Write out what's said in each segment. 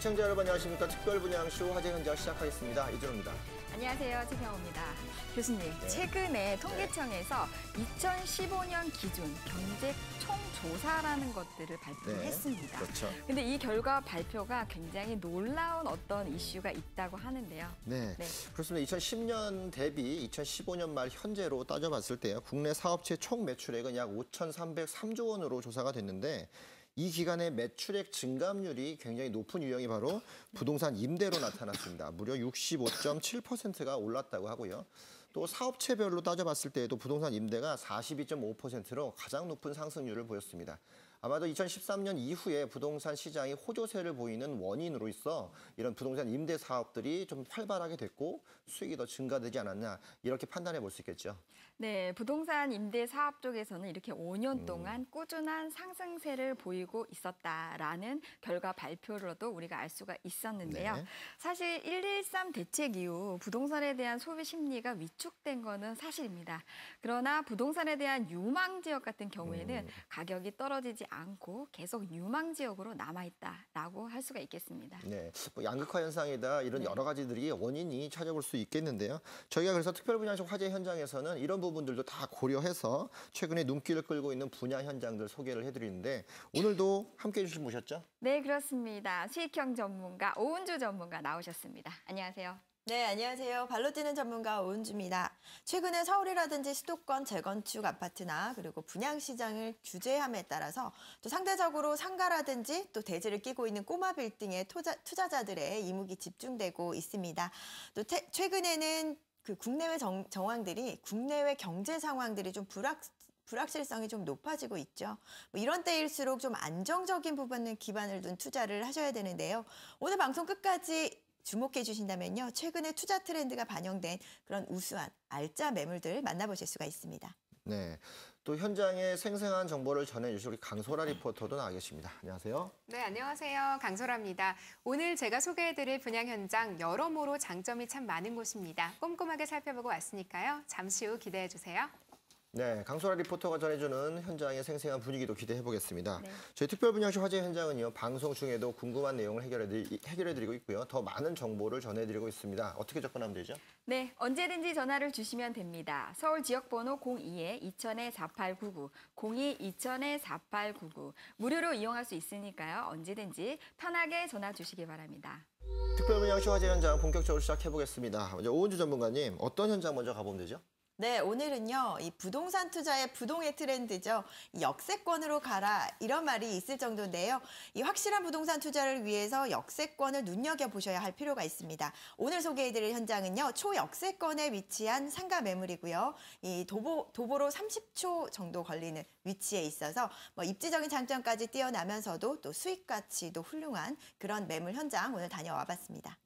시청자 여러분 안녕하십니까. 특별분양쇼 화제 현장 시작하겠습니다. 이준호입니다. 안녕하세요. 최경호입니다. 교수님, 네. 최근에 통계청에서 2015년 기준 경제 총조사라는 것들을 발표했습니다. 네, 그렇죠. 근데 이 결과 발표가 굉장히 놀라운 어떤 이슈가 있다고 하는데요. 네, 그렇습니다. 2010년 대비 2015년 말 현재로 따져봤을 때요. 국내 사업체 총 매출액은 약 5,303조 원으로 조사가 됐는데 이 기간의 매출액 증감률이 굉장히 높은 유형이 바로 부동산 임대로 나타났습니다. 무려 65.7%가 올랐다고 하고요. 또 사업체별로 따져봤을 때에도 부동산 임대가 42.5%로 가장 높은 상승률을 보였습니다. 아마도 2013년 이후에 부동산 시장이 호조세를 보이는 원인으로 있어 이런 부동산 임대 사업들이 좀 활발하게 됐고 수익이 더 증가되지 않았나 이렇게 판단해 볼 수 있겠죠. 네, 부동산 임대 사업 쪽에서는 이렇게 5년 동안 꾸준한 상승세를 보이고 있었다라는 결과 발표로도 우리가 알 수가 있었는데요. 네. 사실 1.13 대책 이후 부동산에 대한 소비 심리가 위축된 거는 사실입니다. 그러나 부동산에 대한 유망 지역 같은 경우에는 가격이 떨어지지 않고 계속 유망 지역으로 남아있다라고 할 수가 있겠습니다. 네, 뭐 양극화 현상이다 이런 네. 여러 가지들이 원인이 찾아볼 수 있겠는데요. 저희가 그래서 특별분양식 화재 현장에서는 이런 부분들도 다 고려해서 최근에 눈길을 끌고 있는 분양 현장들 소개를 해드리는데 오늘도 함께해 주신 모셨죠? 네, 그렇습니다. 수익형 전문가 오은주 전문가 나오셨습니다. 안녕하세요. 네, 안녕하세요. 발로 뛰는 전문가 오은주입니다. 최근에 서울이라든지 수도권 재건축 아파트나 그리고 분양시장을 규제함에 따라서 또 상대적으로 상가라든지 또 대지를 끼고 있는 꼬마 빌딩에 투자자들의 이목이 집중되고 있습니다. 또 최근에는 그 국내외 정황들이 국내외 경제 상황들이 좀 불확실성이 좀 높아지고 있죠. 뭐 이런 때일수록 좀 안정적인 부분을 기반을 둔 투자를 하셔야 되는데요. 오늘 방송 끝까지 주목해 주신다면요. 최근에 투자 트렌드가 반영된 그런 우수한 알짜 매물들 만나보실 수가 있습니다. 네, 또 현장의 생생한 정보를 전해주실 우리 강소라 리포터도 나와 계십니다. 안녕하세요. 네, 안녕하세요. 강소라입니다. 오늘 제가 소개해드릴 분양 현장 여러모로 장점이 참 많은 곳입니다. 꼼꼼하게 살펴보고 왔으니까요. 잠시 후 기대해 주세요. 네, 강소라 리포터가 전해주는 현장의 생생한 분위기도 기대해 보겠습니다. 네. 저희 특별분양쇼 화재 현장은요, 방송 중에도 궁금한 내용을 해결해드리고 있고요. 더 많은 정보를 전해드리고 있습니다. 어떻게 접근하면 되죠? 네, 언제든지 전화를 주시면 됩니다. 서울 지역번호 02-2000-4899, 02-2000-4899. 무료로 이용할 수 있으니까요. 언제든지 편하게 전화 주시기 바랍니다. 특별분양쇼 화재 현장 본격적으로 시작해 보겠습니다. 먼저 오은주 전문가님, 어떤 현장 먼저 가보면 되죠? 네, 오늘은요, 이 부동산 투자의 부동의 트렌드죠. 역세권으로 가라, 이런 말이 있을 정도인데요. 이 확실한 부동산 투자를 위해서 역세권을 눈여겨보셔야 할 필요가 있습니다. 오늘 소개해드릴 현장은요, 초역세권에 위치한 상가 매물이고요. 이 도보로 30초 정도 걸리는 위치에 있어서 뭐 입지적인 장점까지 뛰어나면서도 또 수익 가치도 훌륭한 그런 매물 현장 오늘 다녀와 봤습니다.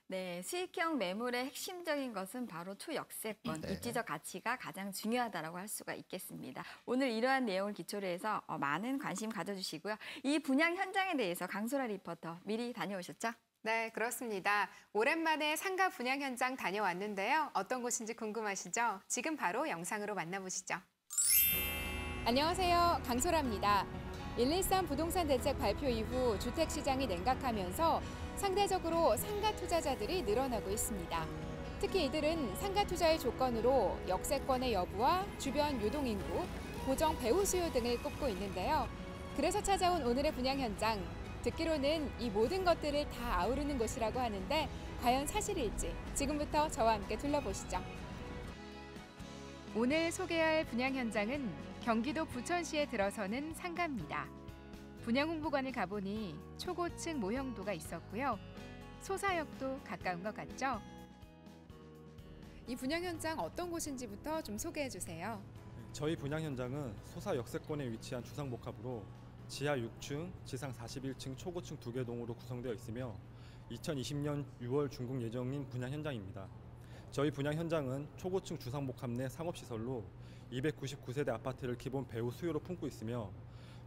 네, 수익형 매물의 핵심적인 것은 바로 초역세권, 네. 입지적 가치가 가장 중요하다고 할 수가 있겠습니다. 오늘 이러한 내용을 기초로 해서 많은 관심 가져주시고요. 이 분양 현장에 대해서 강소라 리포터 미리 다녀오셨죠? 네, 그렇습니다. 오랜만에 상가 분양 현장 다녀왔는데요. 어떤 곳인지 궁금하시죠? 지금 바로 영상으로 만나보시죠. 안녕하세요. 강소라입니다. 113 부동산 대책 발표 이후 주택시장이 냉각하면서 상대적으로 상가 투자자들이 늘어나고 있습니다. 특히 이들은 상가 투자의 조건으로 역세권의 여부와 주변 유동인구, 고정 배후 수요 등을 꼽고 있는데요. 그래서 찾아온 오늘의 분양 현장, 듣기로는 이 모든 것들을 다 아우르는 곳이라고 하는데 과연 사실일지 지금부터 저와 함께 둘러보시죠. 오늘 소개할 분양 현장은 경기도 부천시에 들어서는 상가입니다. 분양 홍보관을 가보니 초고층 모형도가 있었고요. 소사역도 가까운 것 같죠? 이 분양 현장 어떤 곳인지부터 좀 소개해 주세요. 저희 분양 현장은 소사 역세권에 위치한 주상복합으로 지하 6층, 지상 41층 초고층 2개 동으로 구성되어 있으며 2020년 6월 준공 예정인 분양 현장입니다. 저희 분양 현장은 초고층 주상복합 내 상업시설로 299세대 아파트를 기본 배후 수요로 품고 있으며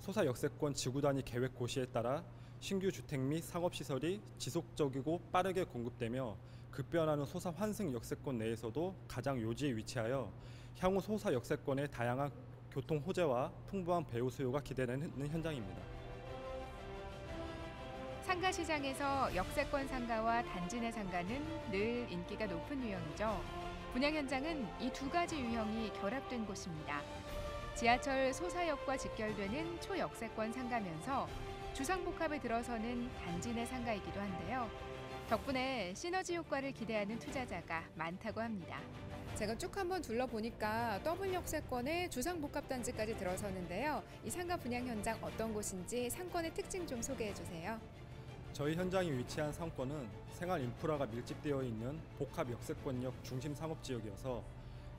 소사 역세권 지구단위 계획 고시에 따라 신규 주택 및 상업시설이 지속적이고 빠르게 공급되며 급변하는 소사 환승 역세권 내에서도 가장 요지에 위치하여 향후 소사 역세권의 다양한 교통 호재와 풍부한 배후 수요가 기대되는 현장입니다. 상가 시장에서 역세권 상가와 단지 내 상가는 늘 인기가 높은 유형이죠. 분양 현장은 이 두 가지 유형이 결합된 곳입니다. 지하철 소사역과 직결되는 초역세권 상가면서 주상복합에 들어서는 단지 내 상가이기도 한데요. 덕분에 시너지 효과를 기대하는 투자자가 많다고 합니다. 제가 쭉 한번 둘러보니까 더블 역세권에 주상복합단지까지 들어서는데요. 이 상가 분양 현장 어떤 곳인지 상권의 특징 좀 소개해 주세요. 저희 현장이 위치한 상권은 생활 인프라가 밀집되어 있는 복합 역세권역 중심 상업지역이어서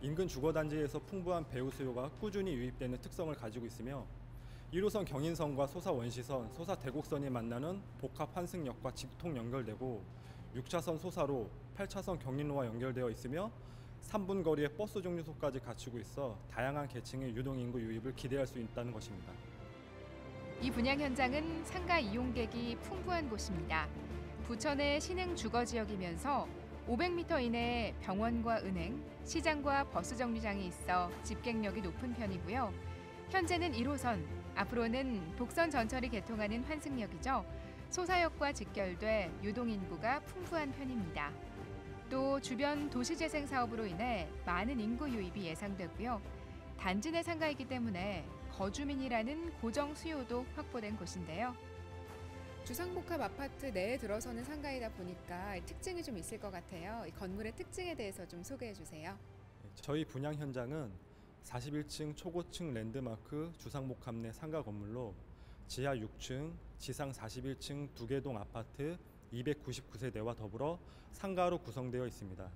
인근 주거단지에서 풍부한 배우 수요가 꾸준히 유입되는 특성을 가지고 있으며 1호선 경인선과 소사 원시선, 소사 대곡선이 만나는 복합 환승역과 직통 연결되고 6차선 소사로 8차선 경인로와 연결되어 있으며 3분 거리의 버스 정류소까지 갖추고 있어 다양한 계층의 유동인구 유입을 기대할 수 있다는 것입니다. 이 분양 현장은 상가 이용객이 풍부한 곳입니다. 부천의 신흥 주거지역이면서 500m 이내에 병원과 은행, 시장과 버스 정류장이 있어 집객력이 높은 편이고요. 현재는 1호선, 앞으로는 독선 전철이 개통하는 환승역이죠. 소사역과 직결돼 유동인구가 풍부한 편입니다. 또 주변 도시재생 사업으로 인해 많은 인구 유입이 예상되고요. 단지 내 상가이기 때문에 거주민이라는 고정 수요도 확보된 곳인데요. 주상복합 아파트 내에 들어서는 상가이다 보니까 특징이 좀 있을 것 같아요. 이 건물의 특징에 대해서 좀 소개해 주세요. 저희 분양 현장은 41층 초고층 랜드마크 주상복합 내 상가 건물로 지하 6층, 지상 41층 2개 동 아파트 299세대와 더불어 상가로 구성되어 있습니다.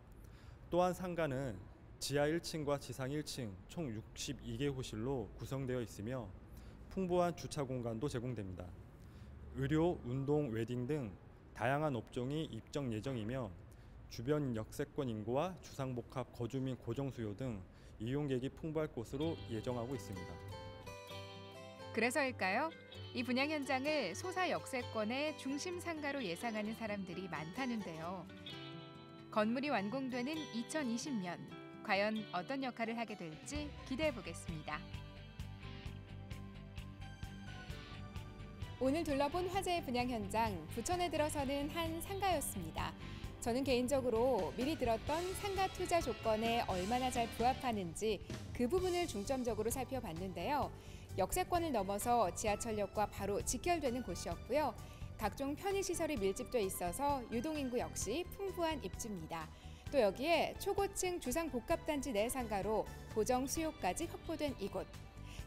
또한 상가는 지하 1층과 지상 1층 총 62개 호실로 구성되어 있으며 풍부한 주차 공간도 제공됩니다. 의료, 운동, 웨딩 등 다양한 업종이 입점 예정이며 주변 역세권 인구와 주상복합 거주민 고정 수요 등 이용객이 풍부할 곳으로 예정하고 있습니다. 그래서일까요? 이 분양 현장을 소사 역세권의 중심 상가로 예상하는 사람들이 많다는데요. 건물이 완공되는 2020년, 과연 어떤 역할을 하게 될지 기대해 보겠습니다. 오늘 둘러본 화제의 분양 현장, 부천에 들어서는 한 상가였습니다. 저는 개인적으로 미리 들었던 상가 투자 조건에 얼마나 잘 부합하는지 그 부분을 중점적으로 살펴봤는데요. 역세권을 넘어서 지하철역과 바로 직결되는 곳이었고요. 각종 편의시설이 밀집돼 있어서 유동인구 역시 풍부한 입지입니다. 또 여기에 초고층 주상복합단지 내 상가로 고정 수요까지 확보된 이곳.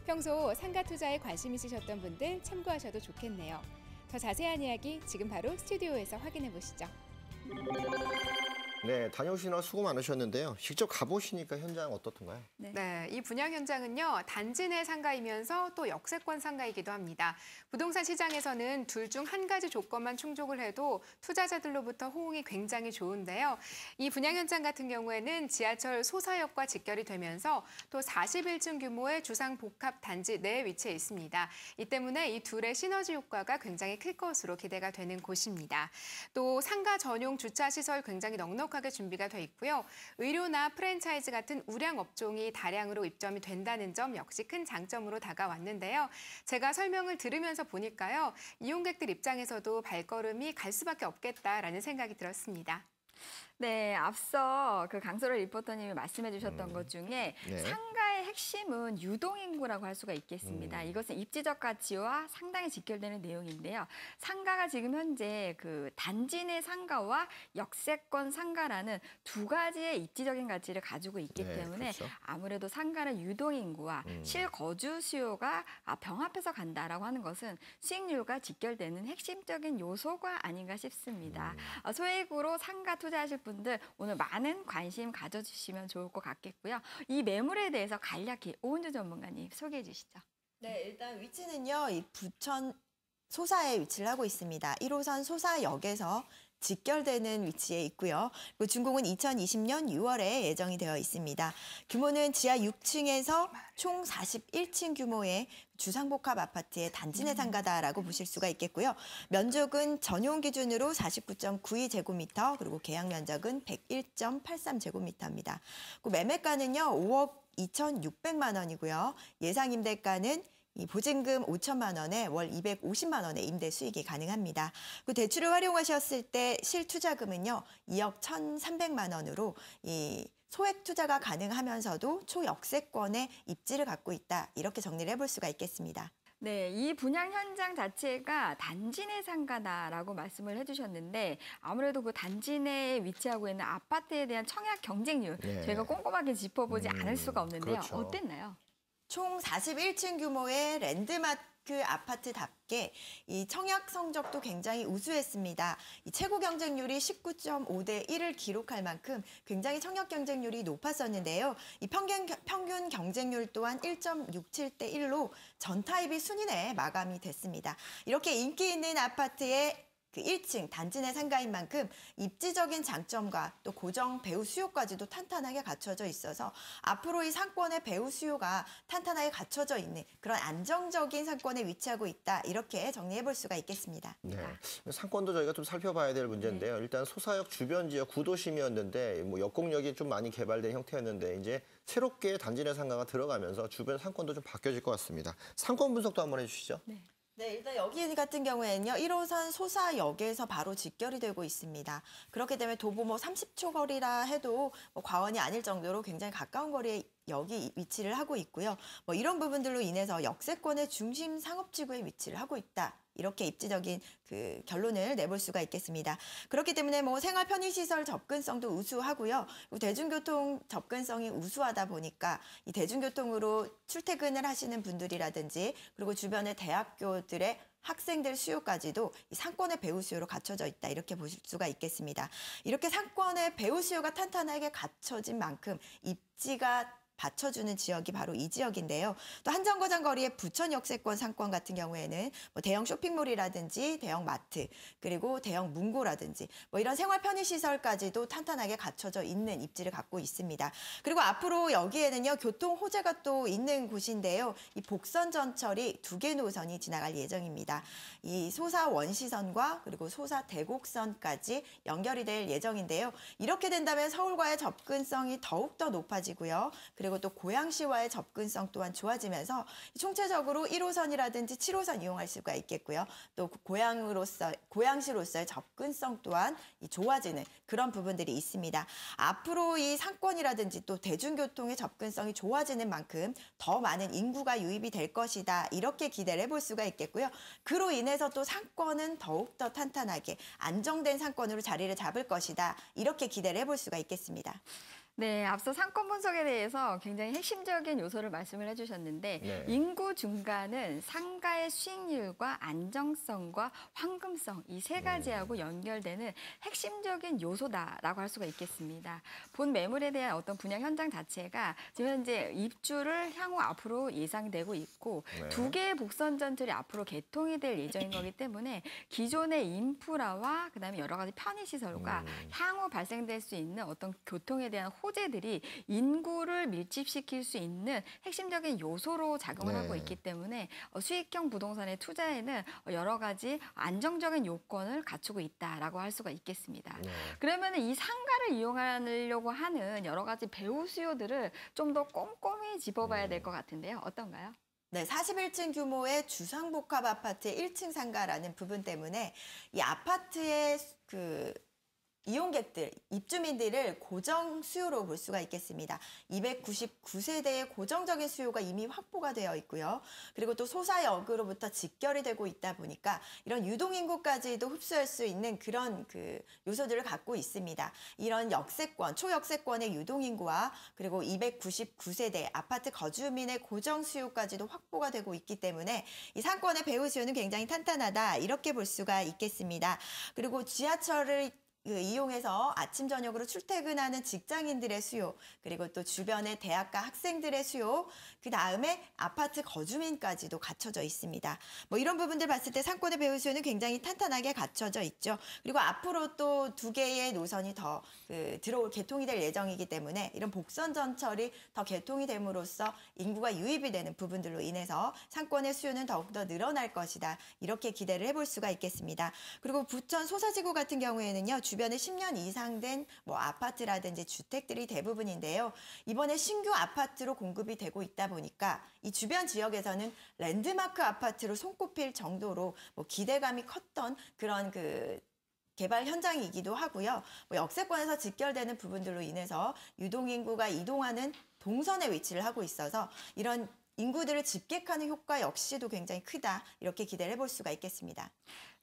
평소 상가 투자에 관심 있으셨던 분들 참고하셔도 좋겠네요. 더 자세한 이야기 지금 바로 스튜디오에서 확인해 보시죠. 네, 다녀오시느라 수고 많으셨는데요. 직접 가보시니까 현장 어떻던가요? 네, 이 분양 현장은요, 단지 내 상가이면서 또 역세권 상가이기도 합니다. 부동산 시장에서는 둘 중 한 가지 조건만 충족을 해도 투자자들로부터 호응이 굉장히 좋은데요. 이 분양 현장 같은 경우에는 지하철 소사역과 직결이 되면서 또 41층 규모의 주상복합 단지 내에 위치해 있습니다. 이 때문에 이 둘의 시너지 효과가 굉장히 클 것으로 기대가 되는 곳입니다. 또 상가 전용 주차 시설 굉장히 넉넉하게 준비가 돼 있고요. 의료나 프랜차이즈 같은 우량 업종이 다량으로 입점이 된다는 점 역시 큰 장점으로 다가왔는데요. 제가 설명을 들으면서 보니까요. 이용객들 입장에서도 발걸음이 갈 수밖에 없겠다라는 생각이 들었습니다. 네, 앞서 그 강소라 리포터님이 말씀해 주셨던 것 중에 네. 상가의 핵심은 유동인구라고 할 수가 있겠습니다. 이것은 입지적 가치와 상당히 직결되는 내용인데요. 상가가 지금 현재 그 단지 내 상가와 역세권 상가라는 두 가지의 입지적인 가치를 가지고 있기 네, 때문에 그렇죠. 아무래도 상가는 유동인구와 실거주 수요가 병합해서 간다라고 하는 것은 수익률과 직결되는 핵심적인 요소가 아닌가 싶습니다. 소액으로 상가 투자하실 분들 오늘 많은 관심 가져주시면 좋을 것 같겠고요. 이 매물에 대해서 간략히 오은주 전문가님 소개해 주시죠. 네, 일단 위치는요. 이 부천 소사에 위치를 하고 있습니다. 1호선 소사역에서 직결되는 위치에 있고요. 그리고 준공은 2020년 6월에 예정이 되어 있습니다. 규모는 지하 6층에서 총 41층 규모의 주상복합 아파트의 단지 내 상가다라고 보실 수가 있겠고요. 면적은 전용 기준으로 49.92제곱미터, 그리고 계약 면적은 101.83제곱미터입니다. 매매가는요 5억 2,600만 원이고요. 예상 임대가는 이 보증금 5천만 원에 월 250만 원의 임대 수익이 가능합니다. 그 대출을 활용하셨을 때 실투자금은요 2억 1,300만 원으로 이 소액 투자가 가능하면서도 초역세권의 입지를 갖고 있다. 이렇게 정리를 해볼 수가 있겠습니다. 네, 이 분양 현장 자체가 단지 내 상가다라고 말씀을 해주셨는데 아무래도 그 단지 내에 위치하고 있는 아파트에 대한 청약 경쟁률 네. 저희가 꼼꼼하게 짚어보지 않을 수가 없는데요. 그렇죠. 어땠나요? 총 41층 규모의 랜드마크 아파트답게 이 청약 성적도 굉장히 우수했습니다. 이 최고 경쟁률이 19.5대 1을 기록할 만큼 굉장히 청약 경쟁률이 높았었는데요. 이 평균 경쟁률 또한 1.67대 1로 전 타입이 순위 내에 마감이 됐습니다. 이렇게 인기 있는 아파트의 그 1층 단지 내 상가인 만큼 입지적인 장점과 또 고정 배우 수요까지도 탄탄하게 갖춰져 있어서 앞으로 이 상권의 배우 수요가 탄탄하게 갖춰져 있는 그런 안정적인 상권에 위치하고 있다. 이렇게 정리해 볼 수가 있겠습니다. 네. 상권도 저희가 좀 살펴봐야 될 문제인데요. 일단 소사역 주변 지역 구도심이었는데 뭐 역공역이 좀 많이 개발된 형태였는데 이제 새롭게 단지 내 상가가 들어가면서 주변 상권도 좀 바뀌어질 것 같습니다. 상권 분석도 한번 해주시죠. 네, 일단 여기 같은 경우에는요. 1호선 소사역에서 바로 직결이 되고 있습니다. 그렇기 때문에 도보 30초 거리라 해도 과언이 아닐 정도로 굉장히 가까운 거리에 여기 위치를 하고 있고요. 이런 부분들로 인해서 역세권의 중심 상업지구에 위치를 하고 있다. 이렇게 입지적인 그 결론을 내볼 수가 있겠습니다. 그렇기 때문에 생활 편의시설 접근성도 우수하고요. 그리고 대중교통 접근성이 우수하다 보니까 이 대중교통으로 출퇴근을 하시는 분들이라든지 그리고 주변의 대학교들의 학생들 수요까지도 이 상권의 배우 수요로 갖춰져 있다. 이렇게 보실 수가 있겠습니다. 이렇게 상권의 배우 수요가 탄탄하게 갖춰진 만큼 입지가 받쳐주는 지역이 바로 이 지역인데요. 또 한정거장 거리의 부천 역세권 상권 같은 경우에는 대형 쇼핑몰이라든지 대형 마트 그리고 대형 문고라든지 이런 생활 편의시설까지도 탄탄하게 갖춰져 있는 입지를 갖고 있습니다. 그리고 앞으로 여기에는요 교통 호재가 또 있는 곳인데요. 이 복선 전철이 2개 노선이 지나갈 예정입니다. 이 소사 원시선과 그리고 소사 대곡선까지 연결이 될 예정인데요. 이렇게 된다면 서울과의 접근성이 더욱더 높아지고요. 그리고 또 고양시와의 접근성 또한 좋아지면서 총체적으로 1호선이라든지 7호선 이용할 수가 있겠고요. 또 고양시로서의 접근성 또한 좋아지는 그런 부분들이 있습니다. 앞으로 이 상권이라든지 또 대중교통의 접근성이 좋아지는 만큼 더 많은 인구가 유입이 될 것이다. 이렇게 기대를 해볼 수가 있겠고요. 그로 인해서 또 상권은 더욱더 탄탄하게 안정된 상권으로 자리를 잡을 것이다. 이렇게 기대를 해볼 수가 있겠습니다. 네, 앞서 상권 분석에 대해서 굉장히 핵심적인 요소를 말씀을 해주셨는데 네. 인구 증가는 상가의 수익률과 안정성과 황금성 이 세 가지하고 연결되는 핵심적인 요소다라고 할 수가 있겠습니다. 본 매물에 대한 어떤 분양 현장 자체가 지금 현재 입주를 향후 앞으로 예상되고 있고 네. 2개의 복선 전철이 앞으로 개통이 될 예정인 거기 때문에 기존의 인프라와 그다음에 여러 가지 편의시설과 향후 발생될 수 있는 어떤 교통에 대한 호재들이 인구를 밀집시킬 수 있는 핵심적인 요소로 작용을 네. 하고 있기 때문에 수익형 부동산의 투자에는 여러 가지 안정적인 요건을 갖추고 있다라고 할 수가 있겠습니다. 네. 그러면 이 상가를 이용하려고 하는 여러 가지 배우 수요들을 좀 더 꼼꼼히 짚어봐야 될 것 같은데요. 어떤가요? 네, 41층 규모의 주상복합 아파트의 1층 상가라는 부분 때문에 이 아파트의 이용객들, 입주민들을 고정 수요로 볼 수가 있겠습니다. 299세대의 고정적인 수요가 이미 확보가 되어 있고요. 그리고 또 소사역으로부터 직결이 되고 있다 보니까 이런 유동인구까지도 흡수할 수 있는 그런 요소들을 갖고 있습니다. 이런 역세권, 초역세권의 유동인구와 그리고 299세대 아파트 거주민의 고정 수요까지도 확보가 되고 있기 때문에 이 상권의 배우 수요는 굉장히 탄탄하다 이렇게 볼 수가 있겠습니다. 그리고 지하철을 이용해서 아침 저녁으로 출퇴근하는 직장인들의 수요, 그리고 또 주변의 대학가 학생들의 수요, 그 다음에 아파트 거주민까지도 갖춰져 있습니다. 이런 부분들 봤을 때 상권의 배우 수요는 굉장히 탄탄하게 갖춰져 있죠. 그리고 앞으로 또 2개의 노선이 더 개통이 될 예정이기 때문에 이런 복선 전철이 더 개통이 됨으로써 인구가 유입이 되는 부분들로 인해서 상권의 수요는 더욱더 늘어날 것이다. 이렇게 기대를 해볼 수가 있겠습니다. 그리고 부천 소사지구 같은 경우에는요. 주변에 10년 이상 된 뭐 아파트라든지 주택들이 대부분인데요. 이번에 신규 아파트로 공급이 되고 있다 보니까 이 주변 지역에서는 랜드마크 아파트로 손꼽힐 정도로 뭐 기대감이 컸던 그런 개발 현장이기도 하고요. 뭐 역세권에서 직결되는 부분들로 인해서 유동인구가 이동하는 동선에 위치를 하고 있어서 이런 인구들을 집객하는 효과 역시도 굉장히 크다. 이렇게 기대를 해볼 수가 있겠습니다.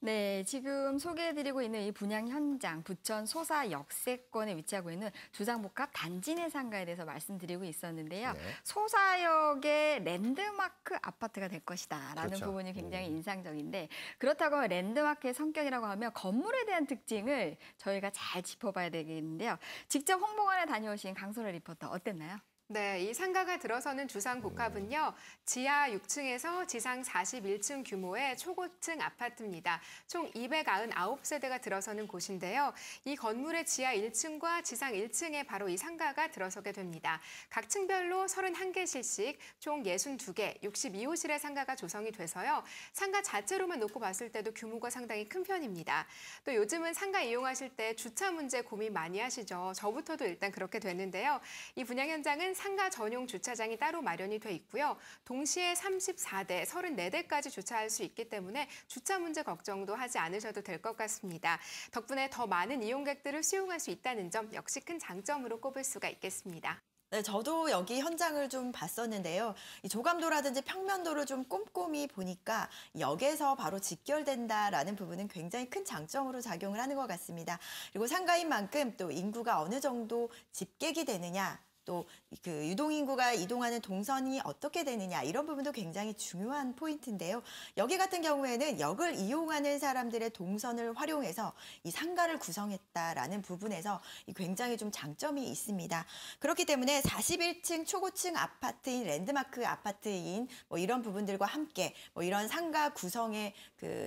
네, 지금 소개해드리고 있는 이 분양 현장, 부천 소사 역세권에 위치하고 있는 주상복합 단지 내 상가에 대해서 말씀드리고 있었는데요. 네. 소사역의 랜드마크 아파트가 될 것이다라는 그렇죠. 부분이 굉장히 인상적인데 그렇다고 하면 랜드마크의 성격이라고 하면 건물에 대한 특징을 저희가 잘 짚어봐야 되겠는데요. 직접 홍보관에 다녀오신 강소라 리포터 어땠나요? 네, 이 상가가 들어서는 주상복합은요. 지하 6층에서 지상 41층 규모의 초고층 아파트입니다. 총 299세대가 들어서는 곳인데요. 이 건물의 지하 1층과 지상 1층에 바로 이 상가가 들어서게 됩니다. 각 층별로 31개실씩 총 62개, 62호실의 상가가 조성이 돼서요. 상가 자체로만 놓고 봤을 때도 규모가 상당히 큰 편입니다. 또 요즘은 상가 이용하실 때 주차 문제 고민 많이 하시죠. 저부터도 일단 그렇게 되는데요. 이 분양 현장은 상가 전용 주차장이 따로 마련이 돼 있고요. 동시에 34대, 34대까지 주차할 수 있기 때문에 주차 문제 걱정도 하지 않으셔도 될 것 같습니다. 덕분에 더 많은 이용객들을 수용할 수 있다는 점 역시 큰 장점으로 꼽을 수가 있겠습니다. 네, 저도 여기 현장을 좀 봤었는데요. 이 조감도라든지 평면도를 좀 꼼꼼히 보니까 역에서 바로 직결된다라는 부분은 굉장히 큰 장점으로 작용을 하는 것 같습니다. 그리고 상가인 만큼 또 인구가 어느 정도 집객이 되느냐, 또 유동인구가 이동하는 동선이 어떻게 되느냐 이런 부분도 굉장히 중요한 포인트인데요. 여기 같은 경우에는 역을 이용하는 사람들의 동선을 활용해서 이 상가를 구성했다라는 부분에서 굉장히 좀 장점이 있습니다. 그렇기 때문에 41층 초고층 아파트인 랜드마크 아파트인 뭐 이런 부분들과 함께 뭐 이런 상가 구성의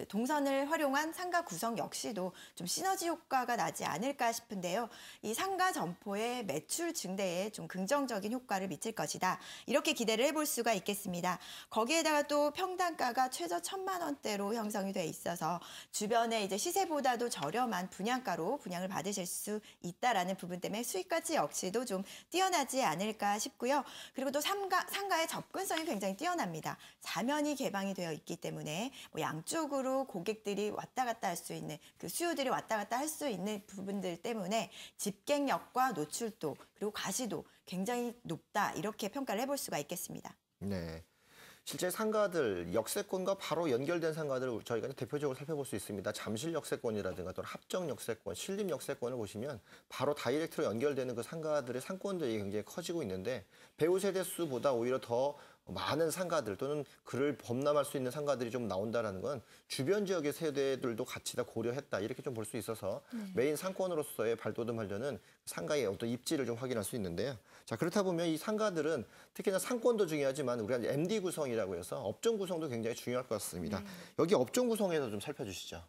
동선을 활용한 상가 구성 역시도 좀 시너지 효과가 나지 않을까 싶은데요. 이 상가 점포의 매출 증대에 좀 긍정적인 효과를 미칠 것이다. 이렇게 기대를 해볼 수가 있겠습니다. 거기에다가 또 평당가가 최저 1,000만 원대로 형성이 돼 있어서 주변에 이제 시세보다도 저렴한 분양가로 분양을 받으실 수 있다라는 부분 때문에 수익가치 역시도 좀 뛰어나지 않을까 싶고요. 그리고 또 상가의 접근성이 굉장히 뛰어납니다. 사면이 개방이 되어 있기 때문에 뭐 양쪽으로 고객들이 왔다 갔다 할 수 있는 수요들이 왔다 갔다 할 수 있는 부분들 때문에 집객력과 노출도 그리고 가시도 굉장히 높다 이렇게 평가를 해볼 수가 있겠습니다. 네. 실제 상가들, 역세권과 바로 연결된 상가들을 저희가 대표적으로 살펴볼 수 있습니다. 잠실 역세권이라든가 또는 합정 역세권, 신림 역세권을 보시면 바로 다이렉트로 연결되는 그 상가들의 상권들이 굉장히 커지고 있는데 배우 세대 수보다 오히려 더 많은 상가들 또는 그를 범람할 수 있는 상가들이 좀 나온다는 건 주변 지역의 세대들도 같이 다 고려했다 이렇게 좀 볼 수 있어서 메인 상권으로서의 발돋움하려는 상가의 어떤 입지를 좀 확인할 수 있는데요. 자, 그렇다 보면 이 상가들은 특히나 상권도 중요하지만 우리가 MD 구성이라고 해서 업종 구성도 굉장히 중요할 것 같습니다. 여기 업종 구성에서 좀 살펴주시죠.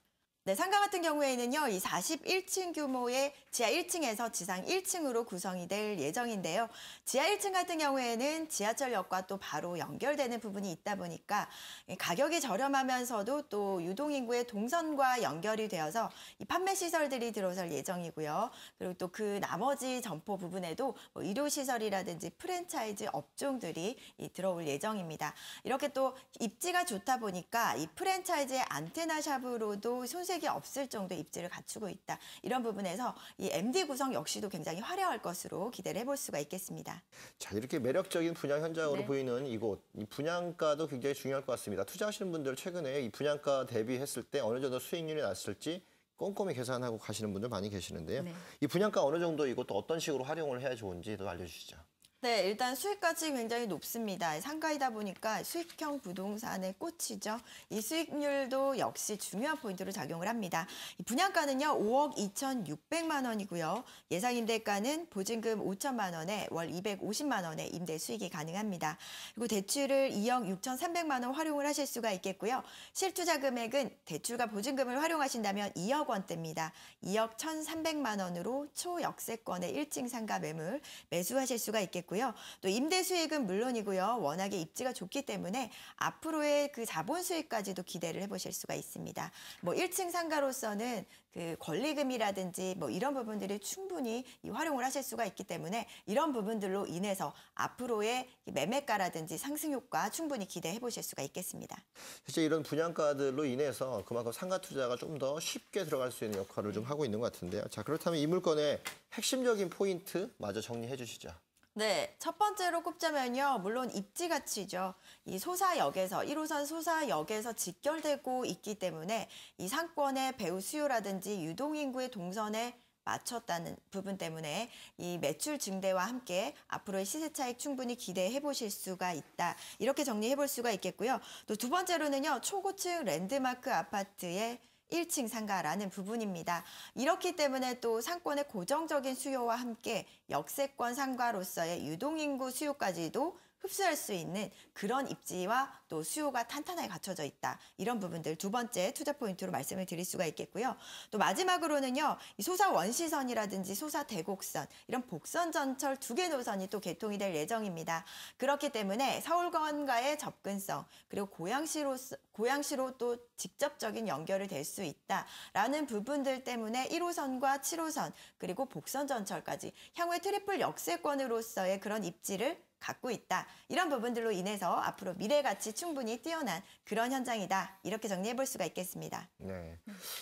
네, 상가 같은 경우에는요, 이 41층 규모의 지하 1층에서 지상 1층으로 구성이 될 예정인데요. 지하 1층 같은 경우에는 지하철역과 또 바로 연결되는 부분이 있다 보니까 가격이 저렴하면서도 또 유동인구의 동선과 연결이 되어서 이 판매 시설들이 들어설 예정이고요. 그리고 또 그 나머지 점포 부분에도 뭐 의료시설이라든지 프랜차이즈 업종들이 들어올 예정입니다. 이렇게 또 입지가 좋다 보니까 이 프랜차이즈의 안테나샵으로도 손색이 없을 정도의 입지를 갖추고 있다. 이런 부분에서 이 MD 구성 역시도 굉장히 화려할 것으로 기대를 해볼 수가 있겠습니다. 자, 이렇게 매력적인 분양 현장으로 네. 보이는 이곳, 이 분양가도 굉장히 중요할 것 같습니다. 투자하시는 분들 최근에 이 분양가 대비했을 때 어느 정도 수익률이 났을지 꼼꼼히 계산하고 가시는 분들 많이 계시는데요. 네. 이 분양가 어느 정도 이것도 어떤 식으로 활용을 해야 좋은지도 알려주시죠. 네, 일단 수익가치 굉장히 높습니다. 상가이다 보니까 수익형 부동산의 꽃이죠. 이 수익률도 역시 중요한 포인트로 작용을 합니다. 이 분양가는요, 5억 2,600만 원이고요. 예상 임대가는 보증금 5천만 원에 월 250만 원의 임대 수익이 가능합니다. 그리고 대출을 2억 6,300만 원 활용을 하실 수가 있겠고요. 실투자 금액은 대출과 보증금을 활용하신다면 2억 원대입니다. 2억 1,300만 원으로 초역세권의 1층 상가 매물 매수하실 수가 있겠고요. 있겠고요. 또 임대 수익은 물론이고요. 워낙에 입지가 좋기 때문에 앞으로의 그 자본 수익까지도 기대를 해보실 수가 있습니다. 뭐 1층 상가로서는 그 권리금이라든지 뭐 이런 부분들이 충분히 활용을 하실 수가 있기 때문에 이런 부분들로 인해서 앞으로의 매매가라든지 상승 효과 충분히 기대해 보실 수가 있겠습니다. 실제 이런 분양가들로 인해서 그만큼 상가 투자가 좀 더 쉽게 들어갈 수 있는 역할을 좀 하고 있는 것 같은데요. 자, 그렇다면 이 물건의 핵심적인 포인트 마저 정리해 주시죠. 네, 첫 번째로 꼽자면요. 물론 입지 가치죠. 이 소사역에서 1호선 소사역에서 직결되고 있기 때문에 이 상권의 배후 수요라든지 유동인구의 동선에 맞췄다는 부분 때문에 이 매출 증대와 함께 앞으로의 시세 차익 충분히 기대해 보실 수가 있다. 이렇게 정리해 볼 수가 있겠고요. 또 두 번째로는요. 초고층 랜드마크 아파트의 1층 상가라는 부분입니다. 이렇기 때문에 또 상권의 고정적인 수요와 함께 역세권 상가로서의 유동인구 수요까지도 흡수할 수 있는 그런 입지와 또 수요가 탄탄하게 갖춰져 있다. 이런 부분들 두 번째 투자 포인트로 말씀을 드릴 수가 있겠고요. 또 마지막으로는요. 이 소사 원시선이라든지 소사 대곡선 이런 복선 전철 2개 노선이 또 개통이 될 예정입니다. 그렇기 때문에 서울권과의 접근성 그리고 고양시로 또 직접적인 연결이 될 수 있다라는 부분들 때문에 1호선과 7호선 그리고 복선 전철까지 향후에 트리플 역세권으로서의 그런 입지를 갖고 있다. 이런 부분들로 인해서 앞으로 미래 가치 충분히 뛰어난 그런 현장이다. 이렇게 정리해 볼 수가 있겠습니다. 네.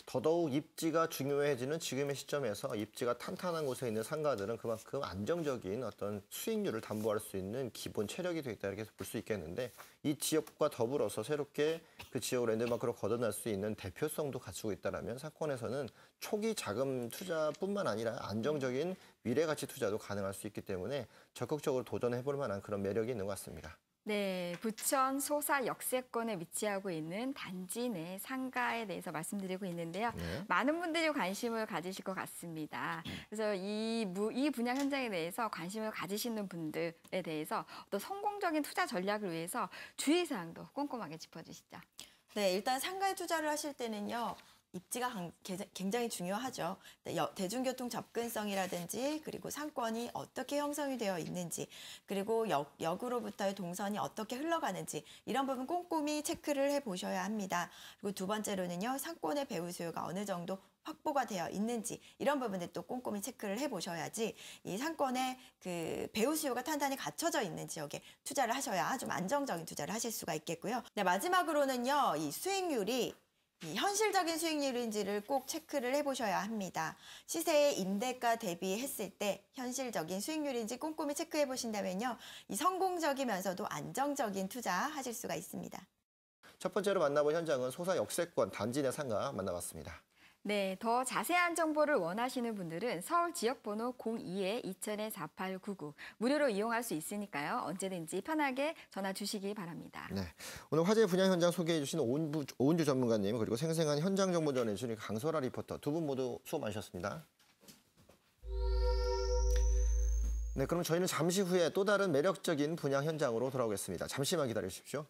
더더욱 입지가 중요해지는 지금의 시점에서 입지가 탄탄한 곳에 있는 상가들은 그만큼 안정적인 어떤 수익률을 담보할 수 있는 기본 체력이 되겠다 이렇게 볼 수 있겠는데 이 지역과 더불어서 새롭게 그 지역을 랜드마크로 거듭날 수 있는 대표성도 갖추고 있다면 상권에서는 초기 자금 투자뿐만 아니라 안정적인 미래 가치 투자도 가능할 수 있기 때문에 적극적으로 도전해 볼 만한 그런 매력이 있는 것 같습니다. 네, 부천 소사 역세권에 위치하고 있는 단지 내 상가에 대해서 말씀드리고 있는데요. 네. 많은 분들이 관심을 가지실 것 같습니다. 그래서 이 분양 현장에 대해서 관심을 가지시는 분들에 대해서 또 성공적인 투자 전략을 위해서 주의사항도 꼼꼼하게 짚어주시죠. 네, 일단 상가에 투자를 하실 때는요. 입지가 굉장히 중요하죠. 대중교통 접근성이라든지 그리고 상권이 어떻게 형성이 되어 있는지 그리고 역으로부터의 동선이 어떻게 흘러가는지 이런 부분 꼼꼼히 체크를 해보셔야 합니다. 그리고 두 번째로는요. 상권의 배후 수요가 어느 정도 확보가 되어 있는지 이런 부분들 또 꼼꼼히 체크를 해보셔야지 이 상권의 그 배후 수요가 탄탄히 갖춰져 있는 지역에 투자를 하셔야 좀 안정적인 투자를 하실 수가 있겠고요. 네, 마지막으로는요. 이 수익률이 이 현실적인 수익률인지를 꼭 체크를 해보셔야 합니다. 시세의 임대가 대비했을 때 현실적인 수익률인지 꼼꼼히 체크해 보신다면요. 이 성공적이면서도 안정적인 투자하실 수가 있습니다. 첫 번째로 만나볼 현장은 소사 역세권 단지 내 상가 만나봤습니다. 네, 더 자세한 정보를 원하시는 분들은 서울 지역번호 02-2000-4899 무료로 이용할 수 있으니까요. 언제든지 편하게 전화 주시기 바랍니다. 네, 오늘 화재 분양 현장 소개해 주신 오은주 전문가님 그리고 생생한 현장 정보 전해주신 강소라 리포터 두 분 모두 수고 많으셨습니다. 네, 그럼 저희는 잠시 후에 또 다른 매력적인 분양 현장으로 돌아오겠습니다. 잠시만 기다려 주십시오.